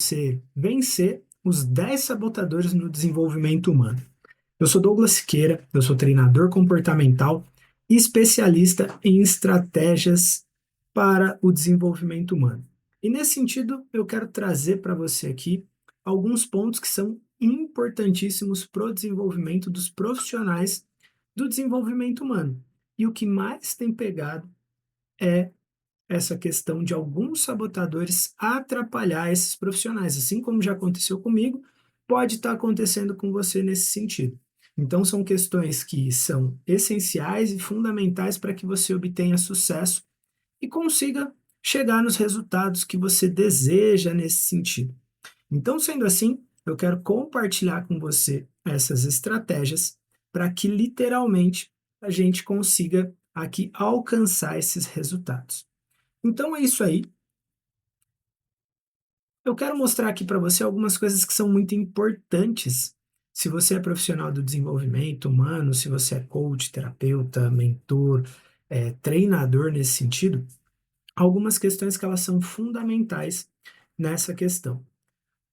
você vencer os 10 sabotadores no desenvolvimento humano. Eu sou Douglas Siqueira, eu sou treinador comportamental e especialista em estratégias para o desenvolvimento humano. E nesse sentido, eu quero trazer para você aqui alguns pontos que são importantíssimos para o desenvolvimento dos profissionais do desenvolvimento humano. E o que mais tem pegado é essa questão de alguns sabotadores atrapalhar esses profissionais. Assim como já aconteceu comigo, pode estar acontecendo com você nesse sentido. Então, são questões que são essenciais e fundamentais para que você obtenha sucesso e consiga chegar nos resultados que você deseja nesse sentido. Então, sendo assim, eu quero compartilhar com você essas estratégias para que literalmente a gente consiga aqui alcançar esses resultados. Então é isso aí. Eu quero mostrar aqui para você algumas coisas que são muito importantes. Se você é profissional do desenvolvimento humano, se você é coach, terapeuta, mentor, treinador nesse sentido, algumas questões que elas são fundamentais nessa questão.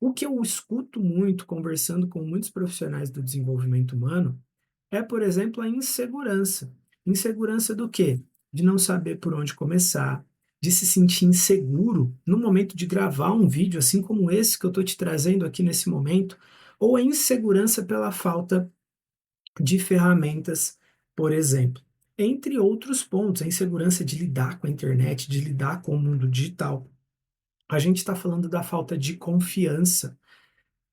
O que eu escuto muito conversando com muitos profissionais do desenvolvimento humano é, por exemplo, a insegurança. Insegurança do quê? De não saber por onde começar, de se sentir inseguro no momento de gravar um vídeo, assim como esse que eu estou te trazendo aqui nesse momento, ou a insegurança pela falta de ferramentas, por exemplo. Entre outros pontos, a insegurança de lidar com a internet, de lidar com o mundo digital. A gente está falando da falta de confiança.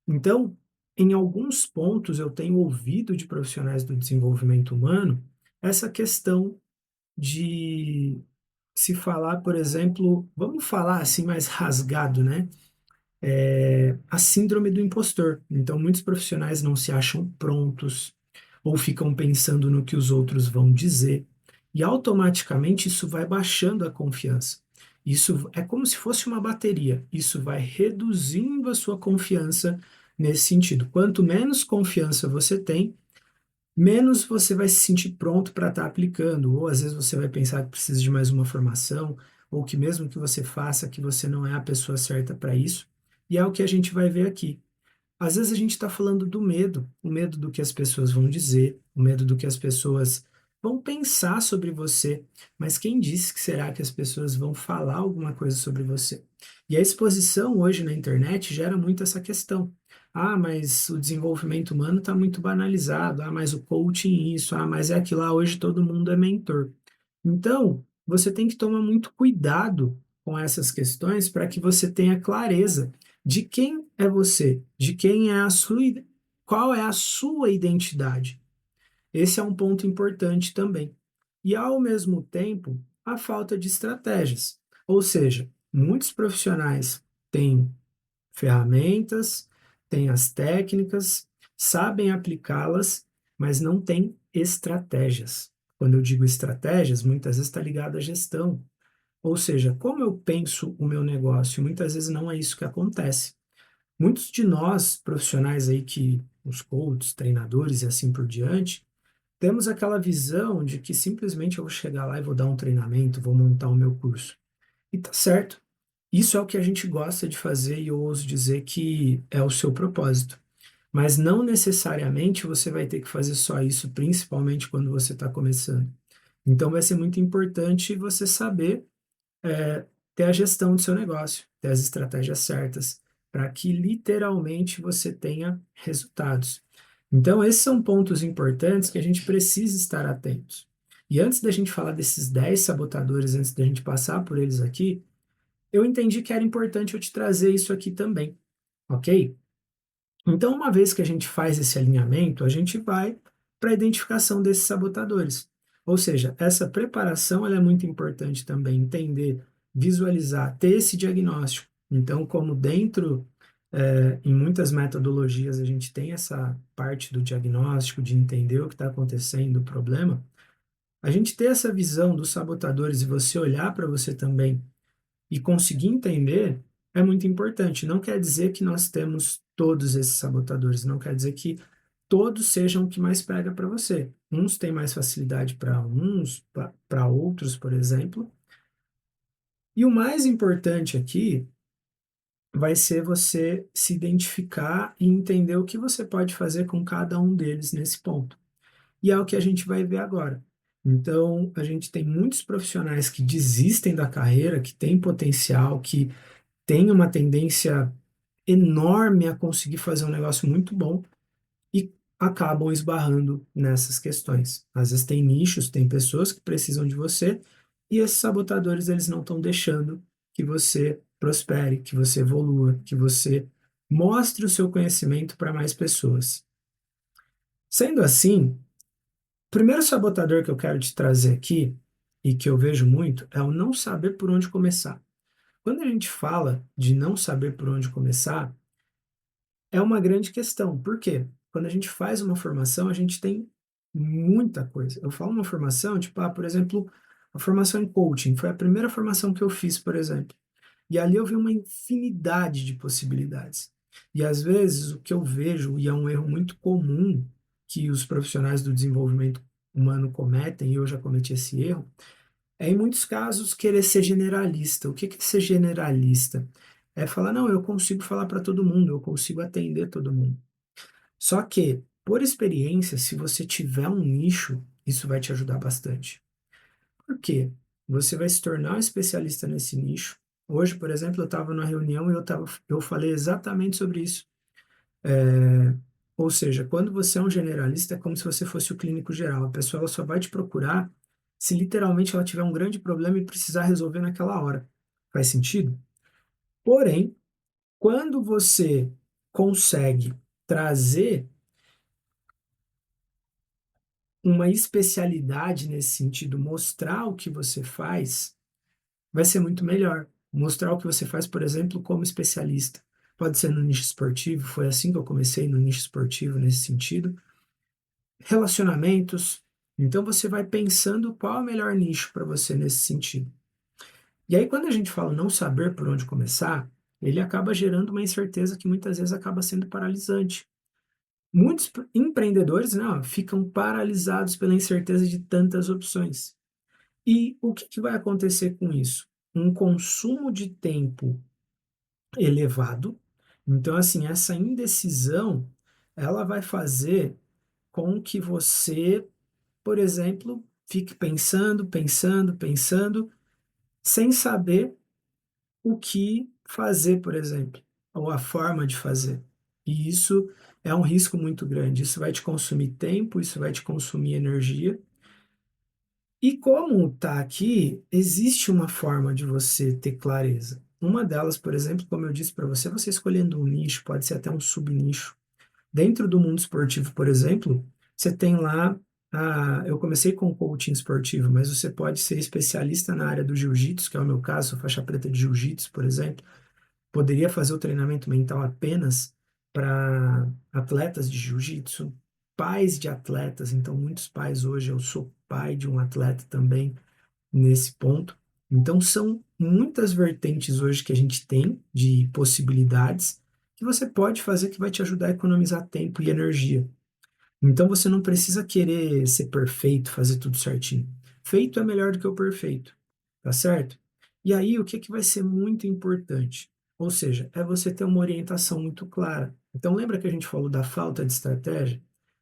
Então, em alguns pontos, eu tenho ouvido de profissionais do desenvolvimento humano essa questão de se falar, por exemplo, vamos falar assim mais rasgado, né? A síndrome do impostor. Então, muitos profissionais não se acham prontos ou ficam pensando no que os outros vão dizer, e automaticamente isso vai baixando a confiança. Isso é como se fosse uma bateria, isso vai reduzindo a sua confiança nesse sentido. Quanto menos confiança você tem, menos você vai se sentir pronto para estar aplicando, ou às vezes você vai pensar que precisa de mais uma formação, ou que mesmo que você faça, que você não é a pessoa certa para isso, e é o que a gente vai ver aqui. Às vezes a gente está falando do medo, o medo do que as pessoas vão dizer, o medo do que as pessoas vão pensar sobre você, mas quem disse que será que as pessoas vão falar alguma coisa sobre você? E a exposição hoje na internet gera muito essa questão. Ah, mas o desenvolvimento humano está muito banalizado. Ah, mas o coaching isso. Ah, mas é aquilo lá. Hoje todo mundo é mentor. Então, você tem que tomar muito cuidado com essas questões para que você tenha clareza de quem é você, de quem é a sua, qual é a sua identidade. Esse é um ponto importante também. E, ao mesmo tempo, a falta de estratégias. Ou seja, muitos profissionais têm ferramentas, têm as técnicas, sabem aplicá-las, mas não têm estratégias. Quando eu digo estratégias, muitas vezes está ligado à gestão. Ou seja, como eu penso o meu negócio, muitas vezes não é isso que acontece. Muitos de nós, profissionais aí que, os coaches, treinadores e assim por diante, temos aquela visão de que simplesmente eu vou chegar lá e vou dar um treinamento, vou montar o meu curso. E tá certo. Isso é o que a gente gosta de fazer e eu ouso dizer que é o seu propósito. Mas não necessariamente você vai ter que fazer só isso, principalmente quando você está começando. Então vai ser muito importante você saber ter a gestão do seu negócio, ter as estratégias certas, para que literalmente você tenha resultados. Então, esses são pontos importantes que a gente precisa estar atentos. E antes da gente falar desses 10 sabotadores, antes da gente passar por eles aqui, eu entendi que era importante eu te trazer isso aqui também, ok? Então, uma vez que a gente faz esse alinhamento, a gente vai para a identificação desses sabotadores. Ou seja, essa preparação ela é muito importante também, entender, visualizar, ter esse diagnóstico. Então, como dentro, em muitas metodologias, a gente tem essa parte do diagnóstico, de entender o que está acontecendo, o problema, a gente ter essa visão dos sabotadores e você olhar para você também e conseguir entender é muito importante. Não quer dizer que nós temos todos esses sabotadores, não quer dizer que todos sejam o que mais pega para você. Uns têm mais facilidade para uns, para outros, por exemplo. E o mais importante aqui vai ser você se identificar e entender o que você pode fazer com cada um deles nesse ponto. E é o que a gente vai ver agora. Então, a gente tem muitos profissionais que desistem da carreira, que têm potencial, que têm uma tendência enorme a conseguir fazer um negócio muito bom e acabam esbarrando nessas questões. Às vezes tem nichos, tem pessoas que precisam de você e esses sabotadores eles não estão deixando que você prospere, que você evolua, que você mostre o seu conhecimento para mais pessoas. Sendo assim, o primeiro sabotador que eu quero te trazer aqui e que eu vejo muito é o não saber por onde começar. Quando a gente fala de não saber por onde começar, é uma grande questão. Por quê? Quando a gente faz uma formação, a gente tem muita coisa. Eu falo uma formação, tipo, por exemplo, a formação em coaching. Foi a primeira formação que eu fiz, por exemplo. E ali eu vi uma infinidade de possibilidades. E às vezes o que eu vejo, e é um erro muito comum que os profissionais do desenvolvimento humano cometem, e eu já cometi esse erro, é, em muitos casos, querer ser generalista. O que é ser generalista? É falar, não, eu consigo falar para todo mundo, eu consigo atender todo mundo. Só que, por experiência, se você tiver um nicho, isso vai te ajudar bastante. Por quê? Você vai se tornar um especialista nesse nicho. Hoje, por exemplo, eu estava numa reunião e eu falei exatamente sobre isso. É, ou seja, quando você é um generalista, é como se você fosse o clínico geral. A pessoa ela só vai te procurar se literalmente ela tiver um grande problema e precisar resolver naquela hora. Faz sentido? Porém, quando você consegue trazer uma especialidade nesse sentido, mostrar o que você faz, vai ser muito melhor. Mostrar o que você faz, por exemplo, como especialista. Pode ser no nicho esportivo, foi assim que eu comecei no nicho esportivo nesse sentido. Relacionamentos. Então você vai pensando qual é o melhor nicho para você nesse sentido. E aí, quando a gente fala não saber por onde começar, ele acaba gerando uma incerteza que muitas vezes acaba sendo paralisante. Muitos empreendedores, não, ficam paralisados pela incerteza de tantas opções. E o que vai acontecer com isso? Um consumo de tempo elevado. Então, assim, essa indecisão, ela vai fazer com que você, por exemplo, fique pensando, pensando, pensando, sem saber o que fazer, por exemplo, ou a forma de fazer. E isso é um risco muito grande. Isso vai te consumir tempo, isso vai te consumir energia. E como está aqui, existe uma forma de você ter clareza. Uma delas, por exemplo, como eu disse para você, você escolhendo um nicho, pode ser até um subnicho. Dentro do mundo esportivo, por exemplo, você tem lá, eu comecei com coaching esportivo, mas você pode ser especialista na área do jiu-jitsu, que é o meu caso, sou faixa preta de jiu-jitsu, por exemplo. Poderia fazer o treinamento mental apenas para atletas de jiu-jitsu, pais de atletas, então muitos pais hoje, eu sou pai de um atleta também nesse ponto. Então são muitas vertentes hoje que a gente tem de possibilidades que você pode fazer que vai te ajudar a economizar tempo e energia. Então você não precisa querer ser perfeito, fazer tudo certinho. Feito é melhor do que o perfeito, tá certo? E aí o que que vai ser muito importante? Ou seja, é você ter uma orientação muito clara. Então lembra que a gente falou da falta de estratégia?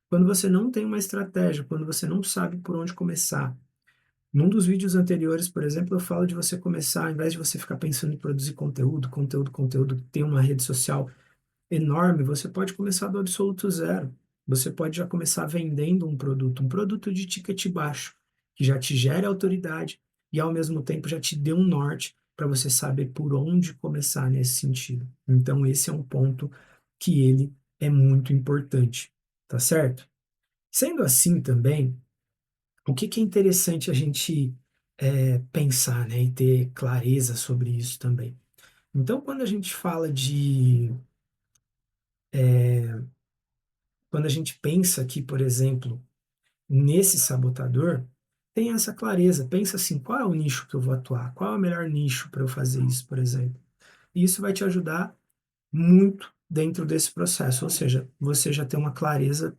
Quando você não tem uma estratégia, quando você não sabe por onde começar. Num dos vídeos anteriores, por exemplo, eu falo de você começar, ao invés de você ficar pensando em produzir conteúdo, ter uma rede social enorme, você pode começar do absoluto zero. Você pode já começar vendendo um produto de ticket baixo, que já te gere autoridade e ao mesmo tempo já te dê um norte para você saber por onde começar nesse sentido. Então, esse é um ponto que ele é muito importante, tá certo? Sendo assim também, o que que é interessante a gente pensar, né, e ter clareza sobre isso também. Então, quando a gente pensa aqui, por exemplo, nesse sabotador, tem essa clareza. Pensa assim, qual é o nicho que eu vou atuar? Qual é o melhor nicho para eu fazer isso, por exemplo? E isso vai te ajudar muito dentro desse processo, ou seja, você já tem uma clareza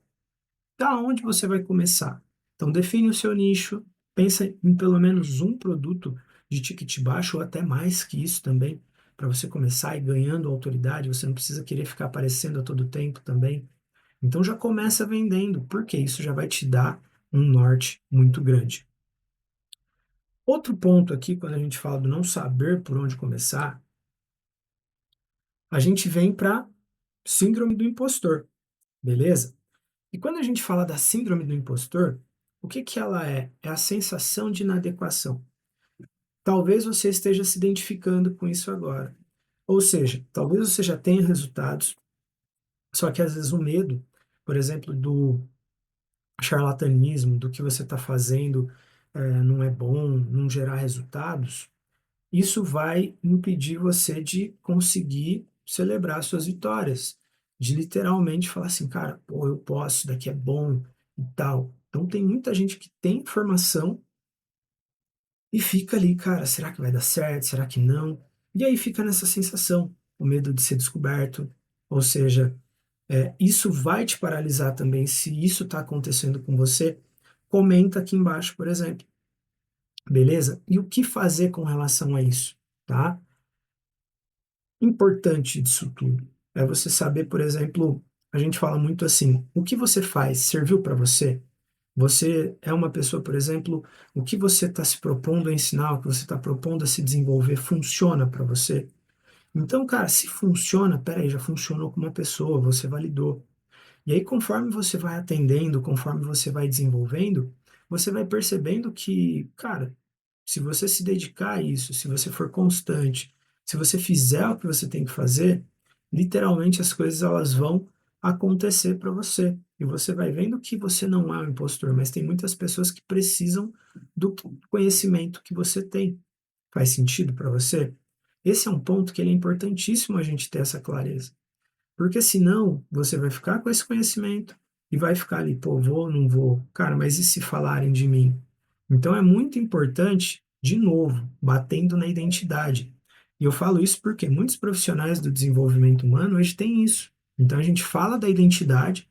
da onde você vai começar. Então, define o seu nicho, pensa em pelo menos um produto de ticket baixo ou até mais que isso também, para você começar e ganhando autoridade, você não precisa querer ficar aparecendo a todo tempo também. Então já começa vendendo, porque isso já vai te dar um norte muito grande. Outro ponto aqui, quando a gente fala do não saber por onde começar, a gente vem para síndrome do impostor, beleza? E quando a gente fala da síndrome do impostor, o que que ela é? É a sensação de inadequação. Talvez você esteja se identificando com isso agora. Ou seja, talvez você já tenha resultados, só que às vezes o medo, por exemplo, do charlatanismo, do que você está fazendo não é bom, não gerar resultados, isso vai impedir você de conseguir celebrar suas vitórias, de literalmente falar assim, cara, pô, eu posso, isso daqui é bom e tal. Então tem muita gente que tem informação e fica ali, cara, será que vai dar certo? Será que não? E aí fica nessa sensação, o medo de ser descoberto, ou seja, isso vai te paralisar também. Se isso está acontecendo com você, comenta aqui embaixo, por exemplo, beleza? E o que fazer com relação a isso, tá? Importante disso tudo é você saber, por exemplo, a gente fala muito assim, o que você faz serviu para você? Você é uma pessoa, por exemplo, o que você está se propondo a ensinar, o que você está propondo a se desenvolver, funciona para você? Então, cara, se funciona, peraí, já funcionou com uma pessoa, você validou. E aí, conforme você vai atendendo, conforme você vai desenvolvendo, você vai percebendo que, cara, se você se dedicar a isso, se você for constante, se você fizer o que você tem que fazer, literalmente as coisas elas vão acontecer para você. E você vai vendo que você não é um impostor, mas tem muitas pessoas que precisam do conhecimento que você tem. Faz sentido para você? Esse é um ponto que ele é importantíssimo a gente ter essa clareza. Porque senão você vai ficar com esse conhecimento e vai ficar ali, pô, vou, não vou. Cara, mas e se falarem de mim? Então é muito importante, de novo, batendo na identidade. E eu falo isso porque muitos profissionais do desenvolvimento humano hoje têm isso. Então a gente fala da identidade,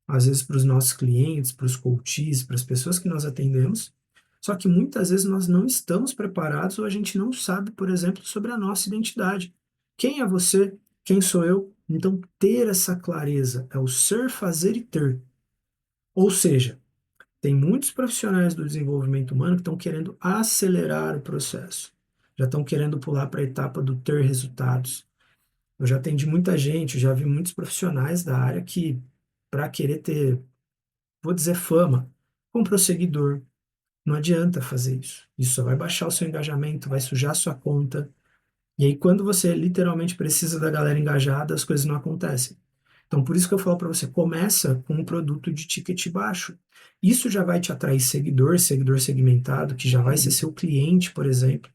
às vezes para os nossos clientes, para os coaches, para as pessoas que nós atendemos, só que muitas vezes nós não estamos preparados ou a gente não sabe, por exemplo, sobre a nossa identidade. Quem é você? Quem sou eu? Então, ter essa clareza é o ser, fazer e ter. Ou seja, tem muitos profissionais do desenvolvimento humano que estão querendo acelerar o processo, já estão querendo pular para a etapa do ter resultados. Eu já atendi muita gente, já vi muitos profissionais da área que, para querer ter, vou dizer, fama, comprou seguidor. Não adianta fazer isso. Isso só vai baixar o seu engajamento, vai sujar a sua conta. E aí, quando você literalmente precisa da galera engajada, as coisas não acontecem. Então, por isso que eu falo para você, começa com um produto de ticket baixo. Isso já vai te atrair seguidor, seguidor segmentado, que já vai ser seu cliente, por exemplo,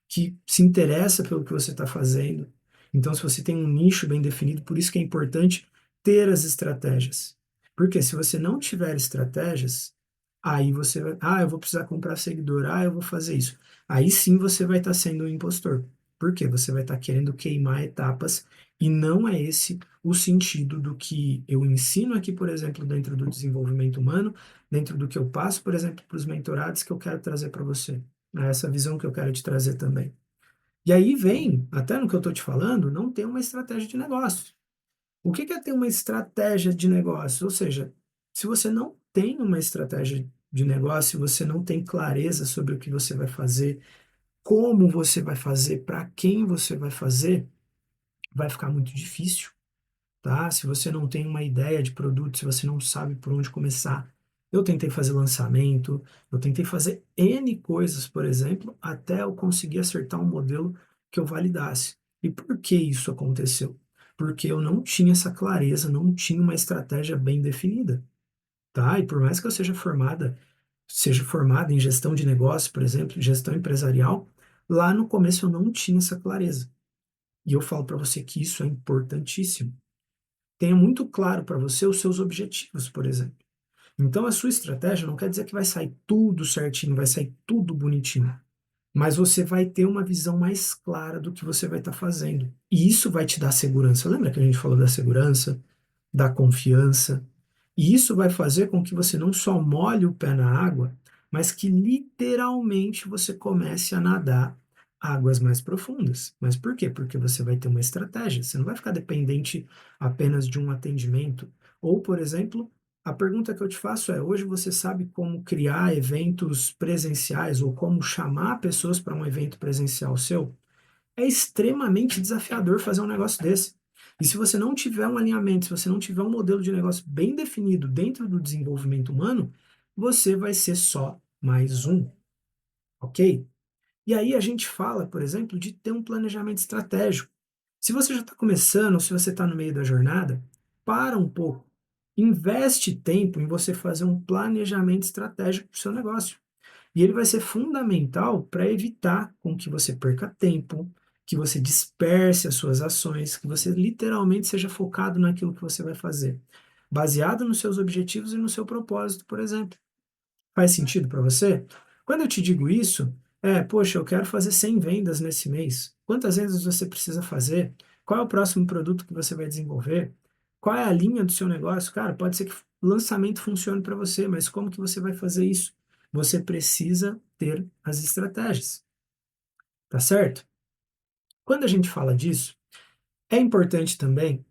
que se interessa pelo que você está fazendo. Então, se você tem um nicho bem definido, por isso que é importante ter as estratégias. Porque se você não tiver estratégias, aí você vai, eu vou precisar comprar seguidor, eu vou fazer isso. Aí sim você vai estar sendo um impostor. Por quê? Você vai estar querendo queimar etapas e não é esse o sentido do que eu ensino aqui, por exemplo, dentro do desenvolvimento humano, dentro do que eu passo, por exemplo, para os mentorados que eu quero trazer para você. É essa visão que eu quero te trazer também. E aí vem, até no que eu estou te falando, não ter uma estratégia de negócio. O que é ter uma estratégia de negócio? Ou seja, se você não tem uma estratégia de negócio, se você não tem clareza sobre o que você vai fazer, como você vai fazer, para quem você vai fazer, vai ficar muito difícil, tá? Se você não tem uma ideia de produto, se você não sabe por onde começar. Eu tentei fazer lançamento, eu tentei fazer N coisas, por exemplo, até eu conseguir acertar um modelo que eu validasse. E por que isso aconteceu? Porque eu não tinha essa clareza, não tinha uma estratégia bem definida, tá? E por mais que eu seja formada em gestão de negócio, por exemplo, gestão empresarial, lá no começo eu não tinha essa clareza. E eu falo para você que isso é importantíssimo. Tenha muito claro para você os seus objetivos, por exemplo. Então, a sua estratégia não quer dizer que vai sair tudo certinho, vai sair tudo bonitinho, mas você vai ter uma visão mais clara do que você vai estar fazendo. E isso vai te dar segurança. Lembra que a gente falou da segurança, da confiança? E isso vai fazer com que você não só molhe o pé na água, mas que literalmente você comece a nadar águas mais profundas. Mas por quê? Porque você vai ter uma estratégia. Você não vai ficar dependente apenas de um atendimento. Ou, por exemplo, a pergunta que eu te faço é: hoje você sabe como criar eventos presenciais ou como chamar pessoas para um evento presencial seu? É extremamente desafiador fazer um negócio desse. E se você não tiver um alinhamento, se você não tiver um modelo de negócio bem definido dentro do desenvolvimento humano, você vai ser só mais um, ok? E aí a gente fala, por exemplo, de ter um planejamento estratégico. Se você já está começando, ou se você está no meio da jornada, para um pouco. Investe tempo em você fazer um planejamento estratégico para o seu negócio. E ele vai ser fundamental para evitar com que você perca tempo, que você disperse as suas ações, que você literalmente seja focado naquilo que você vai fazer, baseado nos seus objetivos e no seu propósito, por exemplo. Faz sentido para você? Quando eu te digo isso, poxa, eu quero fazer 100 vendas nesse mês. Quantas vendas você precisa fazer? Qual é o próximo produto que você vai desenvolver? Qual é a linha do seu negócio? Cara, pode ser que o lançamento funcione para você, mas como que você vai fazer isso? Você precisa ter as estratégias, tá certo? Quando a gente fala disso, é importante também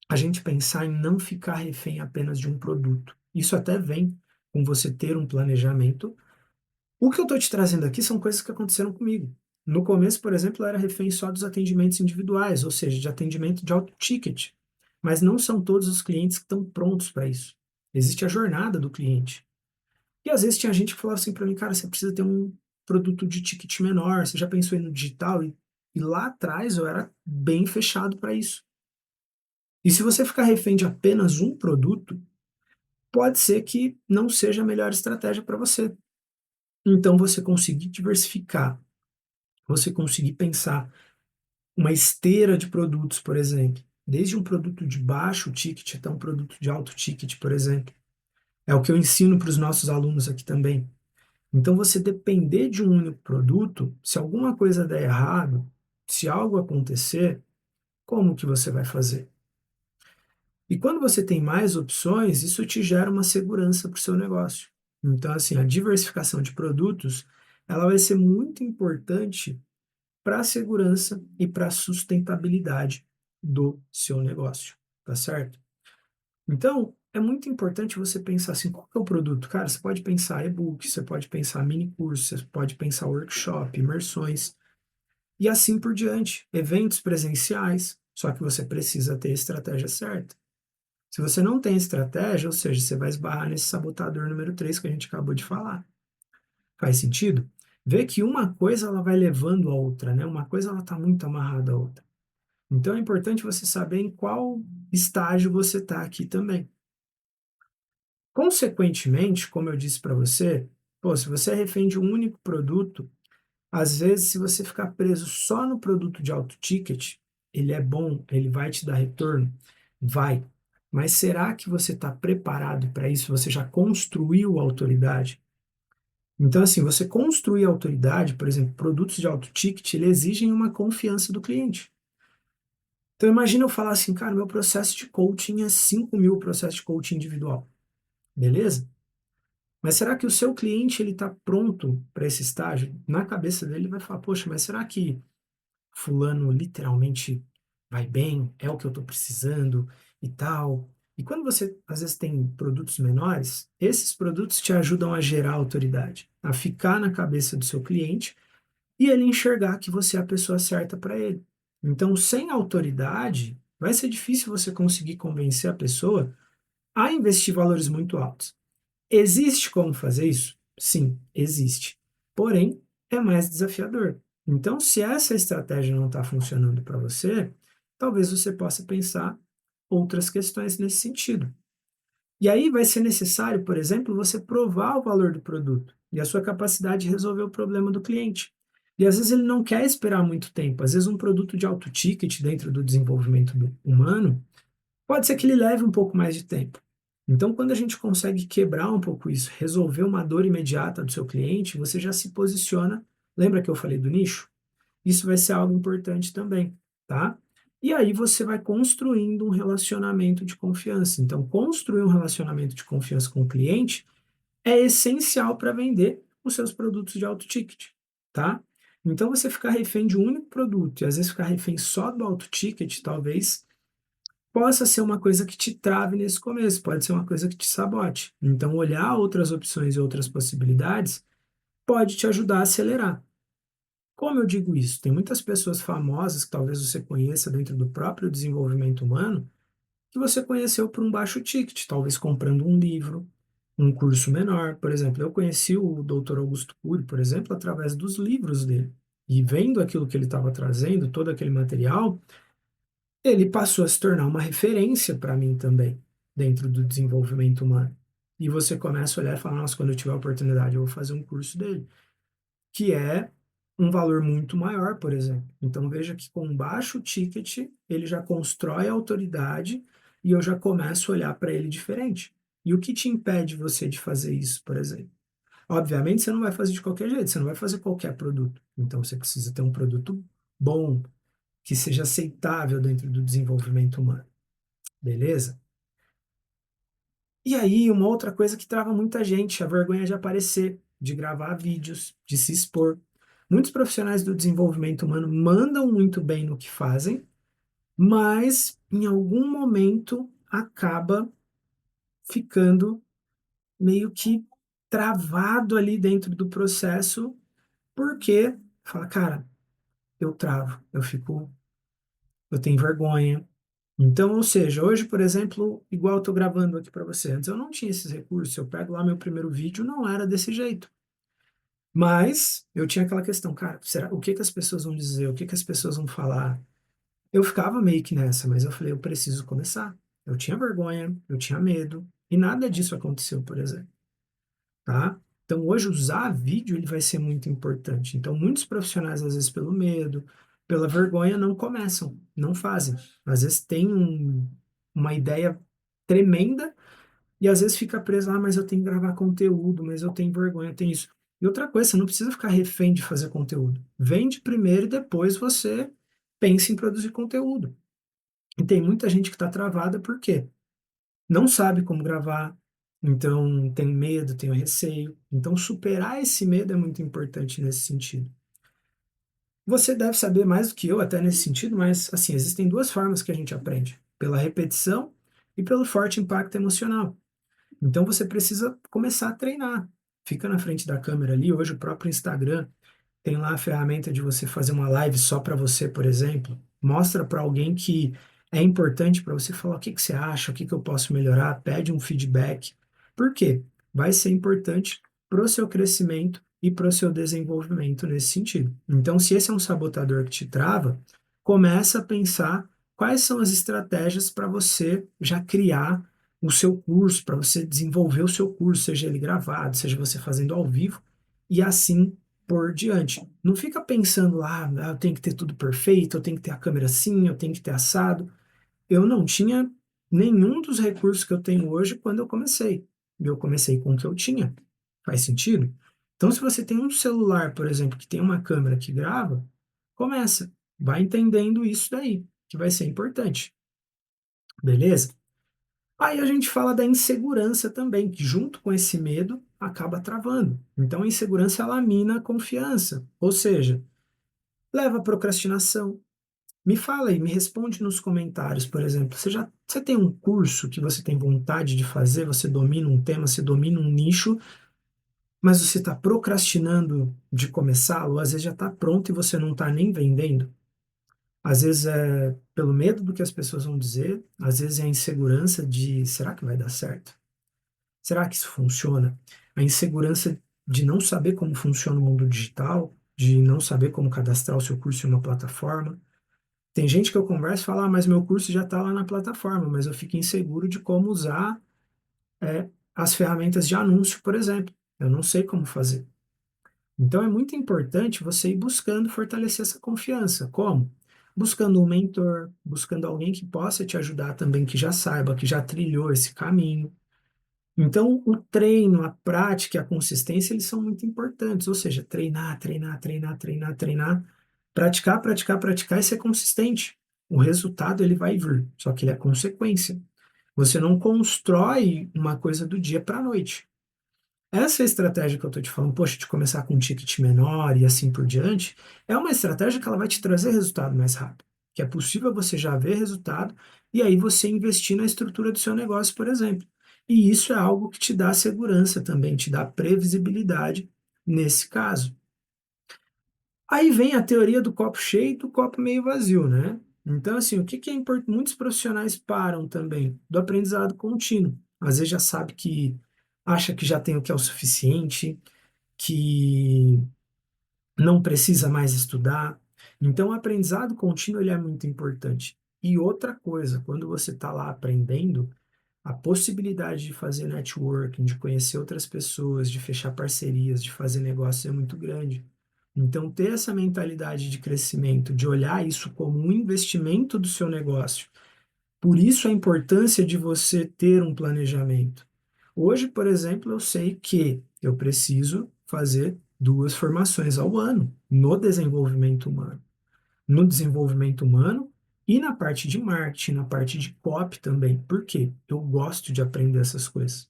a gente pensar em não ficar refém apenas de um produto. Isso até vem com você ter um planejamento. O que eu estou te trazendo aqui são coisas que aconteceram comigo. No começo, por exemplo, eu era refém só dos atendimentos individuais, ou seja, de atendimento de alto ticket. Mas não são todos os clientes que estão prontos para isso. Existe a jornada do cliente. E às vezes tinha gente que falava assim para mim, cara, você precisa ter um produto de ticket menor, você já pensou no digital? E lá atrás eu era bem fechado para isso. E se você ficar refém de apenas um produto, pode ser que não seja a melhor estratégia para você. Então, você conseguir diversificar, você conseguir pensar uma esteira de produtos, por exemplo, desde um produto de baixo ticket até um produto de alto ticket, por exemplo. É o que eu ensino para os nossos alunos aqui também. Então, você depender de um único produto, se alguma coisa der errado, se algo acontecer, como que você vai fazer? E quando você tem mais opções, isso te gera uma segurança para o seu negócio. Então, assim, a diversificação de produtos, ela vai ser muito importante para a segurança e para a sustentabilidade do seu negócio, tá certo? Então, é muito importante você pensar assim, qual que é o produto? Cara, você pode pensar e-book, você pode pensar mini curso, você pode pensar workshop, imersões e assim por diante, eventos presenciais, só que você precisa ter a estratégia certa. Se você não tem estratégia, ou seja, você vai esbarrar nesse sabotador número 3 que a gente acabou de falar. Faz sentido? Vê que uma coisa ela vai levando a outra, né? Uma coisa ela está muito amarrada à outra. Então é importante você saber em qual estágio você está aqui também. Consequentemente, como eu disse para você, pô, se você é refém de um único produto, às vezes se você ficar preso só no produto de alto ticket, ele é bom, ele vai te dar retorno? Vai. Mas será que você está preparado para isso? Você já construiu a autoridade? Então, assim, você construir a autoridade, por exemplo, produtos de alto ticket, ele exigem uma confiança do cliente. Então, imagina eu falar assim, cara, meu processo de coaching é 5.000 processos de coaching individual. Beleza? Mas será que o seu cliente ele está pronto para esse estágio? Na cabeça dele, ele vai falar, poxa, mas será que fulano literalmente vai bem? É o que eu estou precisando e tal? E quando você, às vezes, tem produtos menores, esses produtos te ajudam a gerar autoridade, a ficar na cabeça do seu cliente e ele enxergar que você é a pessoa certa para ele. Então, sem autoridade, vai ser difícil você conseguir convencer a pessoa a investir valores muito altos. Existe como fazer isso? Sim, existe. Porém, é mais desafiador. Então, se essa estratégia não está funcionando para você, talvez você possa pensar outras questões nesse sentido. E aí vai ser necessário, por exemplo, você provar o valor do produto e a sua capacidade de resolver o problema do cliente. E às vezes ele não quer esperar muito tempo. Às vezes um produto de alto ticket dentro do desenvolvimento humano, pode ser que ele leve um pouco mais de tempo. Então, quando a gente consegue quebrar um pouco isso, resolver uma dor imediata do seu cliente, você já se posiciona. Lembra que eu falei do nicho? Isso vai ser algo importante também, tá? E aí você vai construindo um relacionamento de confiança. Então, construir um relacionamento de confiança com o cliente é essencial para vender os seus produtos de alto ticket, tá? Então, você ficar refém de um único produto e às vezes ficar refém só do alto ticket, talvez possa ser uma coisa que te trave nesse começo, pode ser uma coisa que te sabote. Então, olhar outras opções e outras possibilidades pode te ajudar a acelerar. Como eu digo isso? Tem muitas pessoas famosas que talvez você conheça dentro do próprio desenvolvimento humano, que você conheceu por um baixo ticket, talvez comprando um livro, um curso menor. Por exemplo, eu conheci o Dr. Augusto Cury, por exemplo, através dos livros dele. E vendo aquilo que ele estava trazendo, todo aquele material, ele passou a se tornar uma referência para mim também, dentro do desenvolvimento humano. E você começa a olhar e falar, nossa, quando eu tiver a oportunidade, eu vou fazer um curso dele, que é um valor muito maior, por exemplo. Então veja que com baixo ticket, ele já constrói a autoridade e eu já começo a olhar para ele diferente. E o que te impede você de fazer isso, por exemplo? Obviamente, você não vai fazer de qualquer jeito, você não vai fazer qualquer produto. Então, você precisa ter um produto bom, que seja aceitável dentro do desenvolvimento humano. Beleza? E aí, uma outra coisa que trava muita gente, a vergonha de aparecer, de gravar vídeos, de se expor. Muitos profissionais do desenvolvimento humano mandam muito bem no que fazem, mas em algum momento acaba ficando meio que travado ali dentro do processo, porque fala, cara, eu travo, eu tenho vergonha. Então, ou seja, hoje, por exemplo, igual eu estou gravando aqui para você, antes eu não tinha esses recursos, eu pego lá meu primeiro vídeo, não era desse jeito. Mas eu tinha aquela questão, cara, será, o que que as pessoas vão dizer, o que que as pessoas vão falar? Eu ficava meio que nessa, mas eu falei, eu preciso começar. Eu tinha vergonha, eu tinha medo, e nada disso aconteceu, por exemplo, tá? Então, hoje, usar vídeo, ele vai ser muito importante. Então, muitos profissionais, às vezes, pelo medo, pela vergonha, não começam, não fazem. Às vezes, tem uma ideia tremenda e, às vezes, fica preso, ah, mas eu tenho que gravar conteúdo, mas eu tenho vergonha, eu tenho isso. E outra coisa, você não precisa ficar refém de fazer conteúdo. Vende primeiro e depois você pensa em produzir conteúdo. E tem muita gente que está travada, por quê? Não sabe como gravar, então tem medo, tem o receio. Então, superar esse medo é muito importante nesse sentido. Você deve saber mais do que eu até nesse sentido, mas assim, existem duas formas que a gente aprende: pela repetição e pelo forte impacto emocional. Então você precisa começar a treinar. Fica na frente da câmera ali, hoje o próprio Instagram tem lá a ferramenta de você fazer uma live só para você, por exemplo. Mostra para alguém que é importante para você falar o que que você acha, o que que eu posso melhorar, pede um feedback. Por quê? Vai ser importante para o seu crescimento e para o seu desenvolvimento nesse sentido. Então, se esse é um sabotador que te trava, começa a pensar quais são as estratégias para você já criar o seu curso, para você desenvolver o seu curso, seja ele gravado, seja você fazendo ao vivo, e assim por diante. Não fica pensando lá, ah, eu tenho que ter tudo perfeito, eu tenho que ter a câmera assim, eu tenho que ter assado. Eu não tinha nenhum dos recursos que eu tenho hoje quando eu comecei. Eu comecei com o que eu tinha. Faz sentido? Então, se você tem um celular, por exemplo, que tem uma câmera que grava, começa. Vai entendendo isso daí, que vai ser importante. Beleza? Aí a gente fala da insegurança também, que junto com esse medo acaba travando. Então a insegurança ela mina a confiança, ou seja, leva à procrastinação. Me fala aí, me responde nos comentários, por exemplo, você tem um curso que você tem vontade de fazer, você domina um tema, você domina um nicho, mas você está procrastinando de começá-lo, às vezes já está pronto e você não está nem vendendo. Às vezes é pelo medo do que as pessoas vão dizer, às vezes é a insegurança de será que vai dar certo? Será que isso funciona? A insegurança de não saber como funciona o mundo digital, de não saber como cadastrar o seu curso em uma plataforma. Tem gente que eu converso e fala, ah, mas meu curso já está lá na plataforma, mas eu fico inseguro de como usar as ferramentas de anúncio, por exemplo. Eu não sei como fazer. Então é muito importante você ir buscando fortalecer essa confiança. Como? Buscando um mentor, buscando alguém que possa te ajudar também, que já saiba, que já trilhou esse caminho. Então, o treino, a prática e a consistência, eles são muito importantes. Ou seja, treinar, treinar, treinar, treinar, treinar, praticar, praticar, praticar e ser consistente. O resultado, ele vai vir, só que ele é consequência. Você não constrói uma coisa do dia para a noite. Essa estratégia que eu estou te falando, poxa, de começar com um ticket menor e assim por diante, é uma estratégia que ela vai te trazer resultado mais rápido. Que é possível você já ver resultado e aí você investir na estrutura do seu negócio, por exemplo. E isso é algo que te dá segurança também, te dá previsibilidade nesse caso. Aí vem a teoria do copo cheio e do copo meio vazio, né? Então, assim, o que que é importante? Muitos profissionais param também do aprendizado contínuo. Às vezes já sabe que acha que já tem o que é o suficiente, que não precisa mais estudar. Então, o aprendizado contínuo ele é muito importante. E outra coisa, quando você está lá aprendendo, a possibilidade de fazer networking, de conhecer outras pessoas, de fechar parcerias, de fazer negócios é muito grande. Então, ter essa mentalidade de crescimento, de olhar isso como um investimento do seu negócio. Por isso a importância de você ter um planejamento. Hoje, por exemplo, eu sei que eu preciso fazer 2 formações ao ano no desenvolvimento humano. No desenvolvimento humano e na parte de marketing, na parte de copy também. Por quê? Eu gosto de aprender essas coisas.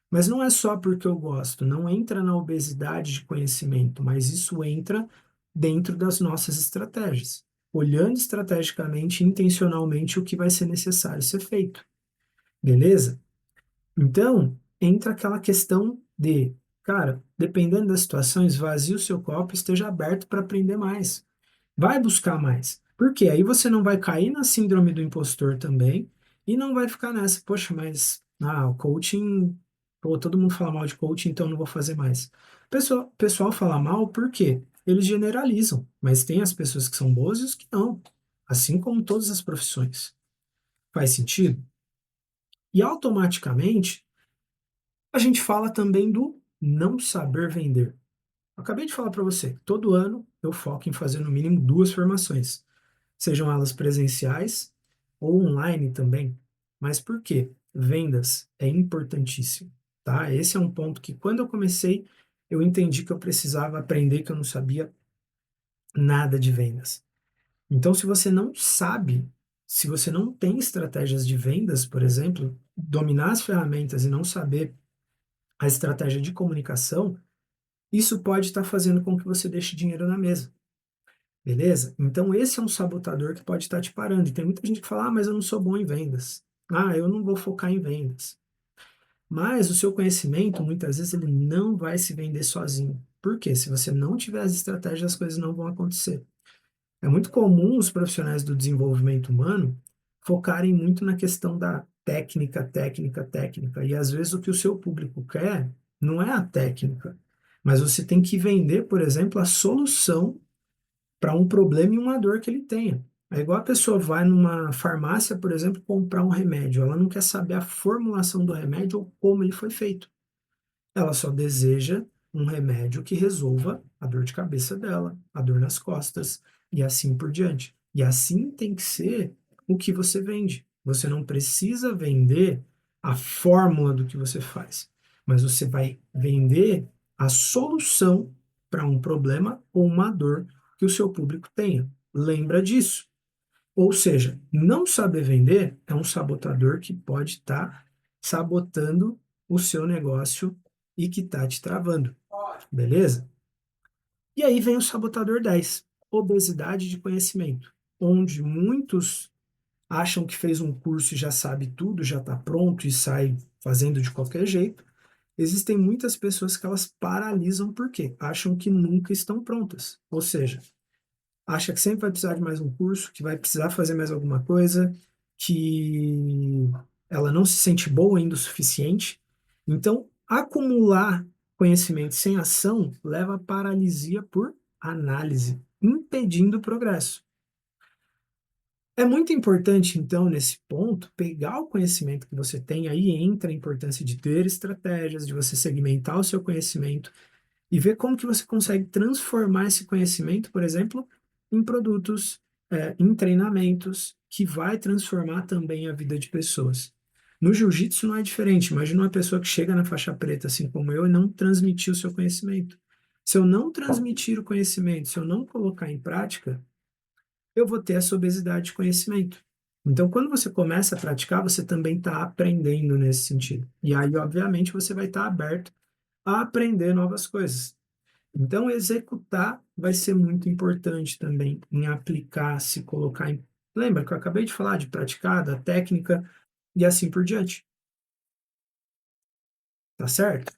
Mas não é só porque eu gosto, não entra na obesidade de conhecimento, mas isso entra dentro das nossas estratégias, olhando estrategicamente, intencionalmente o que vai ser necessário ser feito, beleza? Então, entra aquela questão de, cara, dependendo das situações, esvazie o seu copo, esteja aberto para aprender mais. Vai buscar mais. Porque aí você não vai cair na síndrome do impostor também e não vai ficar nessa, poxa, mas o coaching, pô, todo mundo fala mal de coaching, então eu não vou fazer mais. Pessoal fala mal porque eles generalizam, mas tem as pessoas que são boas e os que não, assim como todas as profissões. Faz sentido? E automaticamente a gente fala também do não saber vender. Eu acabei de falar para você, todo ano eu foco em fazer no mínimo 2 formações, sejam elas presenciais ou online também. Mas por quê? Vendas é importantíssimo, tá? Esse é um ponto que quando eu comecei, eu entendi que eu precisava aprender, que eu não sabia nada de vendas. Então, se você não sabe, se você não tem estratégias de vendas, por exemplo, dominar as ferramentas e não saber a estratégia de comunicação, isso pode estar fazendo com que você deixe dinheiro na mesa. Beleza? Então, esse é um sabotador que pode estar te parando. E tem muita gente que fala, mas eu não sou bom em vendas. Eu não vou focar em vendas. Mas o seu conhecimento, muitas vezes, ele não vai se vender sozinho. Por quê? Se você não tiver as estratégias, as coisas não vão acontecer. É muito comum os profissionais do desenvolvimento humano focarem muito na questão da técnica, técnica, técnica. E às vezes o que o seu público quer não é a técnica, mas você tem que vender, por exemplo, a solução para um problema e uma dor que ele tenha. É igual a pessoa vai numa farmácia, por exemplo, comprar um remédio. Ela não quer saber a formulação do remédio ou como ele foi feito. Ela só deseja um remédio que resolva a dor de cabeça dela, a dor nas costas e assim por diante. E assim tem que ser o que você vende. Você não precisa vender a fórmula do que você faz, mas você vai vender a solução para um problema ou uma dor que o seu público tenha. Lembra disso. Ou seja, não saber vender é um sabotador que pode estar sabotando o seu negócio e que está te travando, beleza? E aí vem o sabotador 10, obesidade de conhecimento, onde muitos acham que fez um curso e já sabe tudo, já está pronto e sai fazendo de qualquer jeito. Existem muitas pessoas que elas paralisam porque acham que nunca estão prontas. Ou seja, acha que sempre vai precisar de mais um curso, que vai precisar fazer mais alguma coisa, que ela não se sente boa ainda o suficiente. Então, acumular conhecimento sem ação leva à paralisia por análise, impedindo o progresso. É muito importante, então, nesse ponto, pegar o conhecimento que você tem, aí entra a importância de ter estratégias, de você segmentar o seu conhecimento e ver como que você consegue transformar esse conhecimento, por exemplo, em produtos, em treinamentos, que vai transformar também a vida de pessoas. No jiu-jitsu não é diferente. Imagina uma pessoa que chega na faixa preta, assim como eu, e não transmitir o seu conhecimento. Se eu não transmitir o conhecimento, se eu não colocar em prática, eu vou ter essa obesidade de conhecimento. Então, quando você começa a praticar, você também está aprendendo nesse sentido. E aí, obviamente, você vai estar aberto a aprender novas coisas. Então, executar vai ser muito importante também em aplicar, se colocar em. Lembra que eu acabei de falar de praticar, da técnica e assim por diante, tá certo?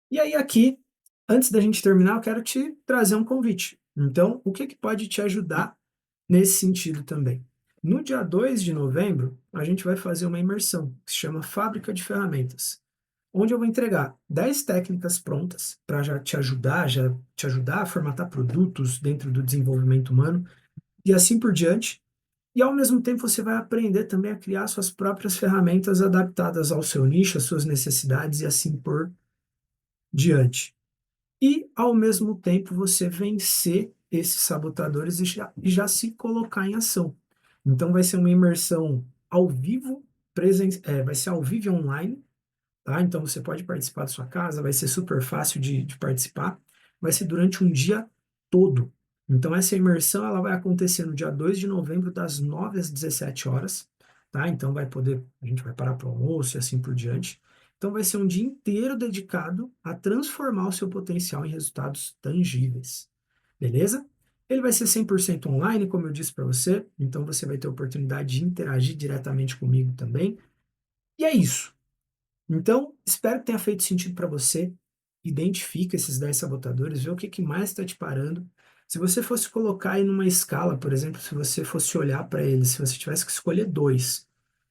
E aí, aqui, antes da gente terminar, eu quero te trazer um convite. Então, o que que pode te ajudar nesse sentido também? No dia 2 de novembro, a gente vai fazer uma imersão que se chama Fábrica de Ferramentas, onde eu vou entregar 10 técnicas prontas para já te ajudar a formatar produtos dentro do desenvolvimento humano e assim por diante. E ao mesmo tempo você vai aprender também a criar suas próprias ferramentas adaptadas ao seu nicho, às suas necessidades e assim por diante. E ao mesmo tempo você vencer esses sabotadores e já se colocar em ação. Então vai ser uma imersão ao vivo, vai ser ao vivo e online, tá? Então você pode participar da sua casa, vai ser super fácil de participar, vai ser durante um dia todo. Então essa imersão ela vai acontecer no dia 2 de novembro, das 9 às 17 horas, tá? Então a gente vai parar para o almoço e assim por diante. Então vai ser um dia inteiro dedicado a transformar o seu potencial em resultados tangíveis, beleza? Ele vai ser 100% online, como eu disse para você, então você vai ter a oportunidade de interagir diretamente comigo também. E é isso. Então, espero que tenha feito sentido para você. Identifica esses 10 sabotadores, vê o que, que mais está te parando. Se você fosse colocar aí numa escala, por exemplo, se você fosse olhar para eles, se você tivesse que escolher dois,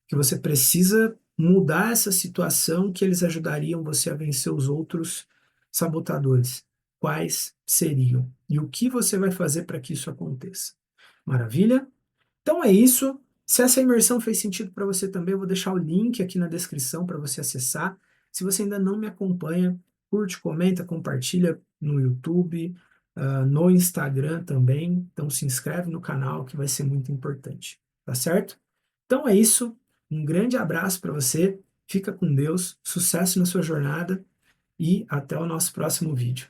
que você precisa mudar essa situação que eles ajudariam você a vencer os outros sabotadores, quais seriam? E o que você vai fazer para que isso aconteça? Maravilha? Então é isso. Se essa imersão fez sentido para você também, eu vou deixar o link aqui na descrição para você acessar. Se você ainda não me acompanha, curte, comenta, compartilha no YouTube, no Instagram também. Então se inscreve no canal que vai ser muito importante, tá certo? Então é isso. Um grande abraço para você. Fica com Deus, sucesso na sua jornada e até o nosso próximo vídeo.